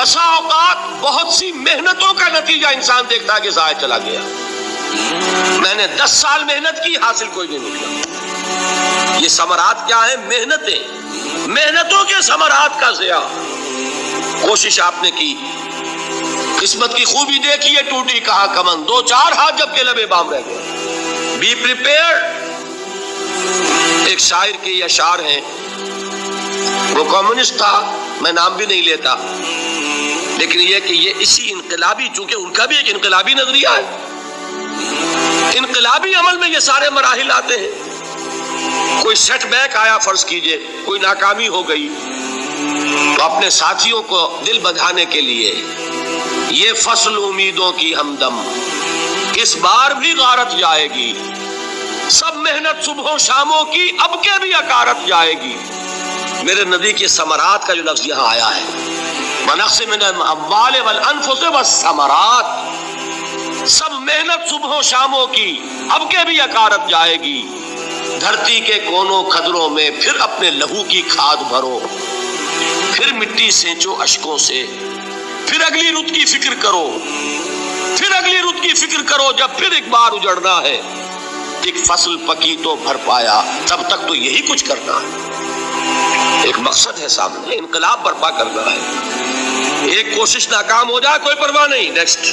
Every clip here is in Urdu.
بسا اوقات بہت سی محنتوں کا نتیجہ انسان دیکھتا ہے کہ ضائع چلا گیا، میں نے 10 سال محنت کی، حاصل کوئی نہیں نکلا۔ یہ ثمرات کیا ہیں؟ محنتوں کے ثمرات کا ضیاع۔ کوشش آپ نے کی، قسمت کی خوبی دیکھی ہے، ٹوٹی کہاں کمن، 2-4 ہاتھ جب کے لبے بام رہ گئے۔ Be prepared. ایک شاعر کے یہ اشعار ہیں، وہ کمیونسٹ تھا، میں نام بھی نہیں لیتا، لیکن یہ کہ یہ اسی انقلابی، چونکہ ان کا بھی ایک انقلابی نظریہ ہے، انقلابی عمل میں یہ سارے مراحل آتے ہیں۔ کوئی سیٹ بیک آیا، فرض کیجئے کوئی ناکامی ہو گئی، تو اپنے ساتھیوں کو دل بندھانے کے لیے یہ فصل امیدوں کی ہمدم اس بار بھی غارت جائے گی، سب محنت صبحوں شاموں کی اب کے بھی اکارت جائے گی۔ میرے نبی کے ثمرات کا جو لفظ یہاں آیا ہے، وَنَقْصٍ مِّنَ الْأَمْوَالِ وَالْأَنفُسِ وَالثَّمَرَاتِ، سب محنت صبحوں شاموں کی اب کے بھی اکارت جائے گی۔ دھرتی کے کونوں کھدروں میں پھر اپنے لہو کی کھاد بھرو، پھر مٹی سینچو اشکوں سے، پھر اگلی رت کی فکر کرو، پھر اگلی رت کی فکر کرو، جب پھر ایک بار اجڑنا ہے۔ ایک فصل پکی تو بھر پایا، تب تک تو یہی کچھ کرنا ہے۔ ایک مقصد ہے سامنے، انقلاب برپا کرنا ہے۔ ایک کوشش ناکام ہو جائے کوئی پرواہ نہیں، نیکسٹ،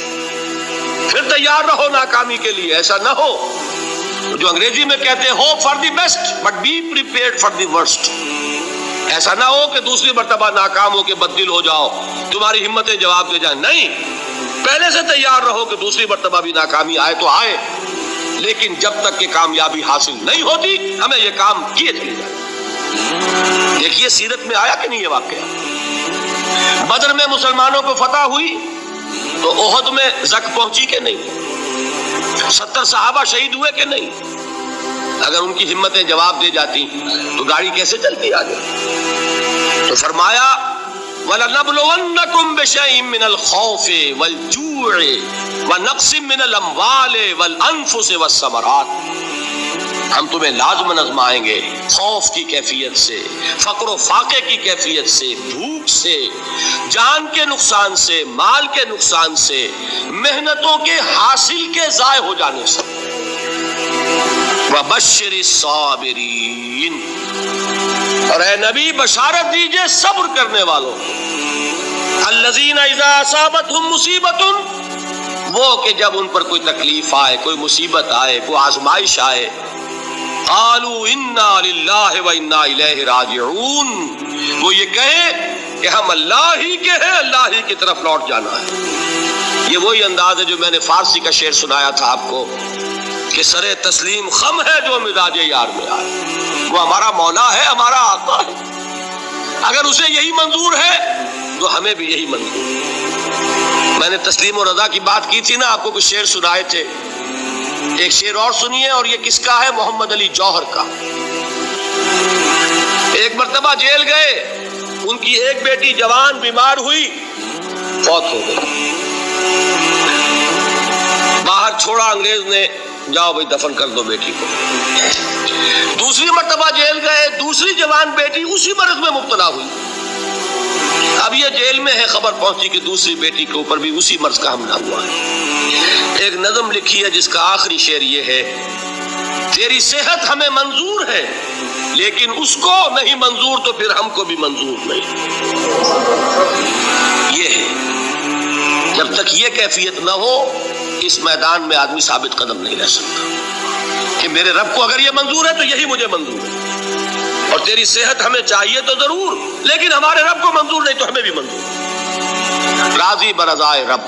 پھر تیار رہو ناکامی کے لیے۔ ایسا نہ ہو جو انگریزی میں کہتے ہیں hope for the best but be prepared for the worst. ایسا نہ ہو کہ دوسری مرتبہ ناکام ہو کے بددل ہو جاؤ، تمہاری ہمتیں جواب دے جائیں، نہیں، پہلے سے تیار رہو کہ دوسری مرتبہ بھی ناکامی آئے تو آئے، لیکن جب تک کہ کامیابی حاصل نہیں ہوتی ہمیں یہ کام کیے چلے جائیں۔ دیکھیے سیرت میں آیا کہ نہیں یہ واقعہ؟ بدر میں مسلمانوں کو فتح ہوئی تو احد میں زک پہنچی کہ نہیں؟ 70 صحابہ شہید ہوئے کہ نہیں؟ اگر ان کی ہمتیں جواب دے جاتی تو گاڑی کیسے چلتی آگے؟ تو فرمایا وَلَنَبْلُوَنَّكُمْ بِشَيْءٍ مِّنَ الْخَوْفِ وَالْجُوعِ وَنَقْصٍ مِّنَ الْأَمْوَالِ وَالْأَنفُسِ وَالثَّمَرَاتِ، ہم تمہیں لازم آزمائیں گے، خوف کی کیفیت سے، فقر و فاقے کی کیفیت سے، بھوک سے، جان کے نقصان سے، مال کے نقصان سے، محنتوں کے حاصل کے ضائع ہو جانے سے۔ وَبَشِّرِ الصَّابِرِينَ، اور اے نبی بشارت دیجئے صبر کرنے والوں، الذین اذا اصابتہم مصیبت، وہ کہ جب ان پر کوئی تکلیف آئے، کوئی مصیبت آئے، کوئی آزمائش آئے، قالوا انا للہ و انا الیہ راجعون، وہ یہ کہیں کہ ہم اللہ ہی کے ہیں، اللہ ہی کی طرف لوٹ جانا ہے۔ یہ وہی انداز ہے جو میں نے فارسی کا شعر سنایا تھا آپ کو کہ سرے تسلیم خم ہے جو مزاج یار میں آئے۔ وہ ہمارا مولا ہے، ہمارا آقا ہے، اگر اسے یہی منظور ہے تو ہمیں بھی یہی منظور ہے۔ میں نے تسلیم و رضا کی بات کی تھی نا، آپ کو کچھ شعر سنائے تھے، ایک شعر اور سنیے، اور یہ کس کا ہے؟ محمد علی جوہر کا۔ ایک مرتبہ جیل گئے، ان کی ایک بیٹی جوان بیمار ہوئی، فوت ہو گئی، باہر چھوڑا انگریز نے، جاؤ بھائی دفن کر دو بیٹی کو۔ دوسری مرتبہ جیل گئے، دوسری جوان بیٹی اسی مرض میں مبتلا ہوئی، اب یہ جیل میں ہے، خبر پہنچی کہ دوسری بیٹی کے اوپر بھی اسی مرض کا حملہ ہوا ہے۔ ایک نظم لکھی ہے جس کا آخری شعر یہ ہے، تیری صحت ہمیں منظور ہے لیکن اس کو نہیں منظور تو پھر ہم کو بھی منظور نہیں۔ یہ ہے، جب تک یہ کیفیت نہ ہو اس میدان میں آدمی ثابت قدم نہیں رہ سکتا کہ میرے رب کو اگر یہ منظور ہے تو یہی مجھے منظور ہے، اور تیری صحت ہمیں چاہیے تو ضرور، لیکن ہمارے رب کو منظور نہیں تو ہمیں بھی منظور۔ راضی برضائے رب۔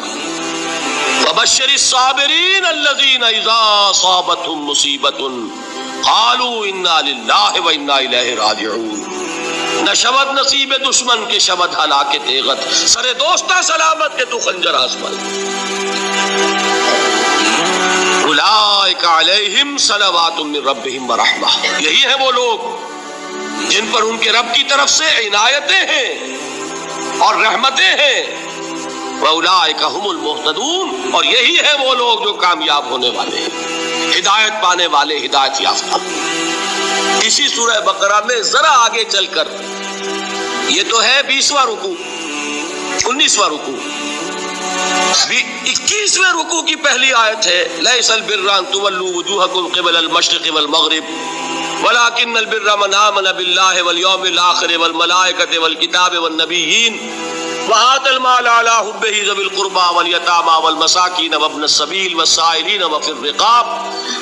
وَبَشِّرِ الصَّابِرِينَ الَّذِينَ إِذَا أَصَابَتْهُم مُّصِيبَةٌ قَالُوا إِنَّا لِلَّهِ وَإِنَّا إِلَيْهِ رَاجِعُونَ۔ نہ شود نصیب دشمن کے شود ہلاک تیغت، سر دوستہ سلامت کے تو خنجر آسمل۔ اولئک علیہم صلوات من ربہم ورحمہ، یہی ہے وہ لوگ جن پر ان کے رب کی طرف سے عنایتیں ہیں اور رحمتیں ہیں۔ وَأُولَٰئِكَ هُمُ الْمُهْتَدُونَ، اور یہی ہے وہ لوگ جو کامیاب ہونے والے ہیں، ہدایت پانے والے، ہدایت یافتہ۔ اسی سورہ بقرہ میں ذرا آگے چل کر، یہ تو ہے 20واں رکوع، 19واں رکوع، 21ویں رکوع کی پہلی آیت ہے لیس البر ان تولوا وجوہکم قبل المشرق والمغرب ولكن البر من آمن بالله واليوم الآخر والملائكة والكتاب والنبيين وآتى المال على حبه ذوي القربى واليتامى والمساكين وابن السبيل والسائلين وفي الرقاب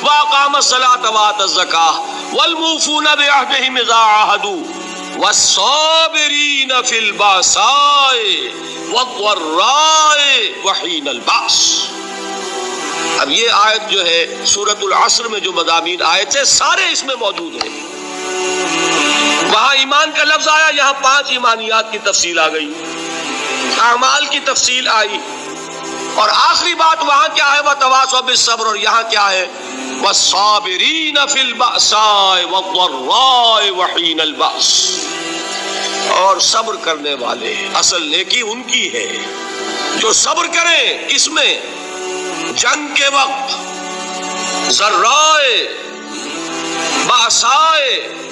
وأقام الصلاة وآتى الزكاة والموفون بعهدهم إذا عاهدوا والصابرين في البأساء والضراء وحين البأس۔ اب یہ آیت جو ہے سورۃ العصر میں جو مضامین آئے تھے سارے اس میں موجود ہیں۔ وہاں ایمان کا لفظ آیا، یہاں 5 ایمانیات کی تفصیل آ گئی، اعمال کی تفصیل آئی، اور آخری بات وہاں کیا ہے وتواصوا بالصبر، اور یہاں کیا ہے والصابرین فی البأساء والضراء وحین البأس، اور صبر کرنے والے، اصل نیکی ان کی ہے جو صبر کریں، کس میں؟ جنگ کے وقت، ذرائے، باسائے،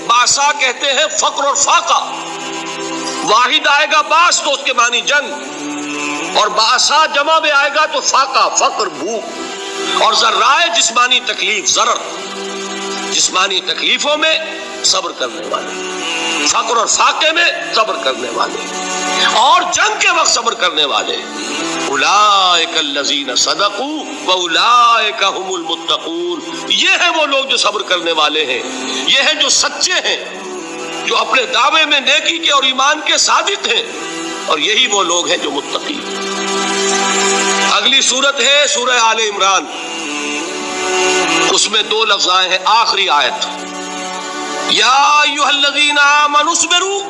باسا کہتے ہیں فقر اور فاقہ، واحد آئے گا باس تو اس کے معنی جنگ، اور باسا جمع میں آئے گا تو فاقہ، فقر، بھوک، اور ذرائے جسمانی تکلیف، ضرر، جسمانی تکلیفوں میں صبر کرنے والے، فقر اور فاقے میں صبر کرنے والے، اور جنگ کے وقت صبر کرنے والے، اولئک الذین صدقوا واولئک هم المتقون، یہ ہیں وہ لوگ جو صبر کرنے والے ہیں، یہ ہیں جو سچے ہیں، جو اپنے دعوے میں نیکی کے اور ایمان کے صادق ہیں، اور یہی وہ لوگ ہیں جو متقی۔ اگلی سورت ہے سورہ آل عمران، اس میں 2 لفظ آئے ہیں، آخری آیت یا ایھا الذین آمنوا اصبروا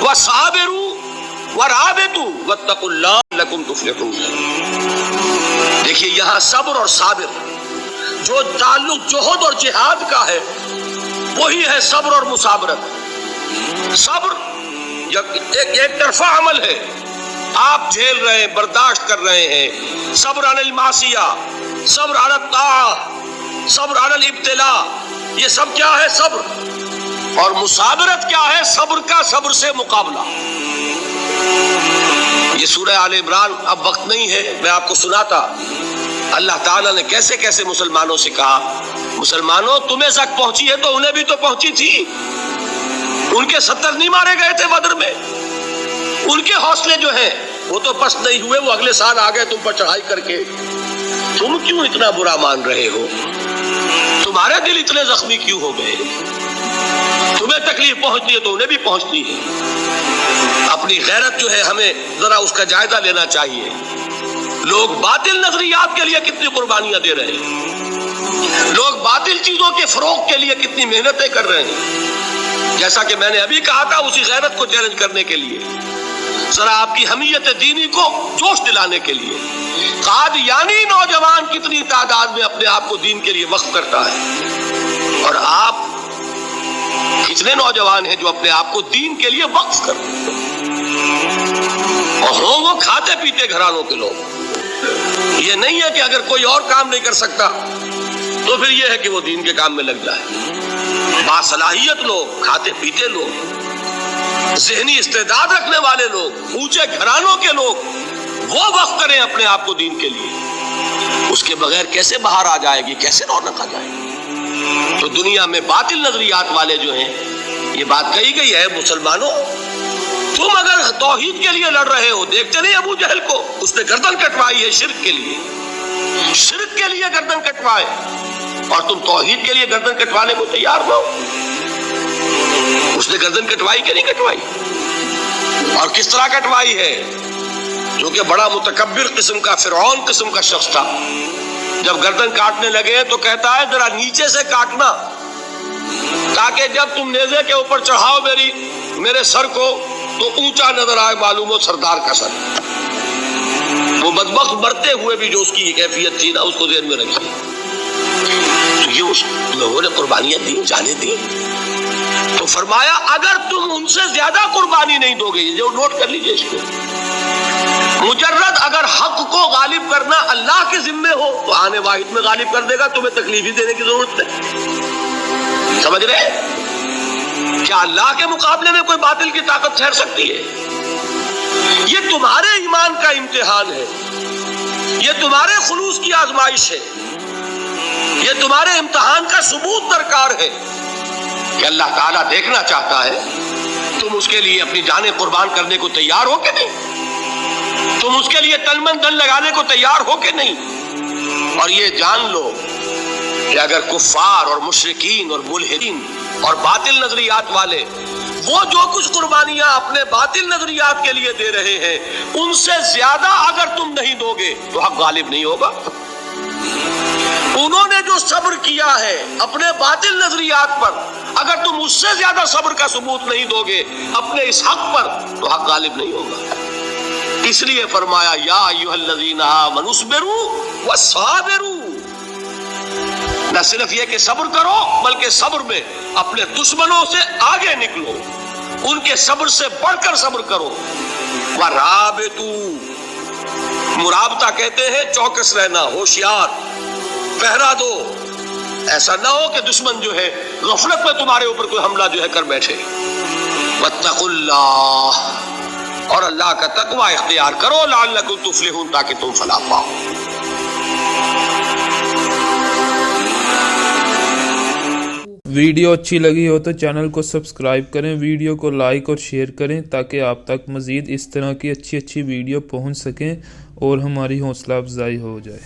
وصابروا ورابطوا واتقوا اللہ لعلکم تفلحون۔ دیکھیے یہاں صبر اور صابر جو تعلق جہد اور جہاد کا ہے وہی ہے صبر اور مصابرت۔ صبر ایک طرفہ عمل ہے، آپ جھیل رہے ہیں، برداشت کر رہے ہیں، صبر علی المعصیہ، صبر علی الطاعہ، صبر علی الابتلاء، یہ سب کیا ہے؟ صبر۔ اور مصابرت کیا ہے؟ صبر کا صبر سے مقابلہ۔ یہ سورہ آل عمران اب وقت نہیں ہے، میں آپ کو سناتا اللہ تعالیٰ نے کیسے کیسے مسلمانوں سے کہا، مسلمانوں تمہیں زک پہنچی ہے تو انہیں بھی تو پہنچی تھی، ان کے 70 نہیں مارے گئے تھے بدر میں، ان کے حوصلے جو ہیں وہ تو پست نہیں ہوئے، وہ اگلے سال آ گئے تم پر چڑھائی کر کے، تم کیوں اتنا برا مان رہے ہو؟ تمہارے دل اتنے زخمی کیوں ہو گئے؟ تمہیں تکلیف پہنچتی ہے تو انہیں بھی پہنچتی ہے۔ اپنی غیرت جو ہے ہمیں ذرا اس کا جائزہ لینا چاہیے۔ لوگ باطل نظریات کے لیے کتنی قربانیاں دے رہے ہیں، لوگ باطل چیزوں کے فروغ کے لیے کتنی محنتیں کر رہے ہیں۔ جیسا کہ میں نے ابھی کہا تھا، اسی غیرت کو چیلنج کرنے کے لیے، ذرا آپ کی حمیت دینی کو جوش دلانے کے لیے، قادیانی نوجوان کتنی تعداد میں اپنے آپ کو دین کے لیے وقف کرتا ہے، اور آپ کتنے نوجوان ہیں جو اپنے آپ کو دین کے لیے وقف کرتے ہیں، اور ہوں وہ کھاتے پیتے گھرانوں کے لوگ۔ یہ نہیں ہے کہ اگر کوئی اور کام نہیں کر سکتا تو پھر یہ ہے کہ وہ دین کے کام میں لگ جائے۔ باصلاحیت لوگ، کھاتے پیتے لوگ، ذہنی استعداد رکھنے والے لوگ، اونچے گھرانوں کے لوگ، وہ وقف کریں اپنے آپ کو دین کے لیے۔ اس کے بغیر کیسے باہر آ جائے گی، کیسے رونق آ جائے گی؟ تو دنیا میں باطل نظریات والے جو ہیں، یہ بات کہی گئی ہے، مسلمانوں تم اگر توحید کے لیے لڑ رہے ہو، دیکھتے نہیں ابو جہل کو، اس نے گردن کٹوائی ہے شرک کے لیے، شرک کے لیے گردن کٹوائے، اور تم توحید کے لیے گردن کٹوانے کو تیار نہ ہو۔ اس نے گردن کٹوائی کہ نہیں کٹوائی؟ اور کس طرح کٹوائی ہے؟ جو کہ بڑا متکبر قسم کا، فرعون قسم کا شخص تھا، جب گردن کاٹنے لگے تو کہتا ہے ذرا نیچے سے کاٹنا، تاکہ جب تم نیزے کے اوپر چڑھاؤ میرے سر کو تو اونچا نظر آئے، معلوم ہو سردار کا سر۔ وہ بدبخت مرتے ہوئے بھی جو اس کی کیفیت تھی نا، اس کو ذہن میں رکھیے۔ تو یہ اس لوگوں نے قربانیاں دی، جانیں دی، تو فرمایا اگر تم ان سے زیادہ قربانی نہیں دو گے، جو نوٹ کر لیجئے اس کو، مجرد اگر حق کو غالب کرنا اللہ کے ذمے ہو تو آنے واحد میں غالب کر دے گا، تمہیں تکلیف ہی دینے کی ضرورت نہیں۔ سمجھ رہے؟ کیا اللہ کے مقابلے میں کوئی باطل کی طاقت ٹھہر سکتی ہے؟ یہ تمہارے ایمان کا امتحان ہے، یہ تمہارے خلوص کی آزمائش ہے، یہ تمہارے امتحان کا ثبوت درکار ہے کہ اللہ تعالیٰ دیکھنا چاہتا ہے تم اس کے لیے اپنی جانیں قربان کرنے کو تیار ہو کہ نہیں، تم اس کے لیے تن من دھن لگانے کو تیار ہو کہ نہیں۔ اور یہ جان لو کہ اگر کفار اور مشرکین اور ملحدین اور باطل نظریات والے وہ جو کچھ قربانیاں اپنے باطل نظریات کے لیے دے رہے ہیں ان سے زیادہ اگر تم نہیں دو گے تو حق غالب نہیں ہوگا۔ انہوں نے جو صبر کیا ہے اپنے باطل نظریات پر، اگر تم اس سے زیادہ صبر کا ثبوت نہیں دو گے اپنے اس حق پر تو حق غالب نہیں ہوگا۔ اس لیے فرمایا یا ایھا الذین آمنوا اصبروا وصابروا، نہ صرف یہ کہ صبر کرو بلکہ صبر میں اپنے دشمنوں سے آگے نکلو، ان کے صبر سے بڑھ کر صبر کرو۔ ورابطوا، مرابطہ کہتے ہیں چوکس رہنا، ہوشیار، پہرا دو، ایسا نہ ہو کہ دشمن جو ہے غفلت میں تمہارے اوپر کوئی حملہ جو ہے کر بیٹھے۔ واتقوا اللہ، اور اللہ کا تقوی اختیار کرو، لعلکم تفلحون، تاکہ تم فلاح پاؤ۔ ویڈیو اچھی لگی ہو تو چینل کو سبسکرائب کریں، ویڈیو کو لائک اور شیئر کریں تاکہ آپ تک مزید اس طرح کی اچھی ویڈیو پہنچ سکیں اور ہماری حوصلہ افزائی ہو جائے۔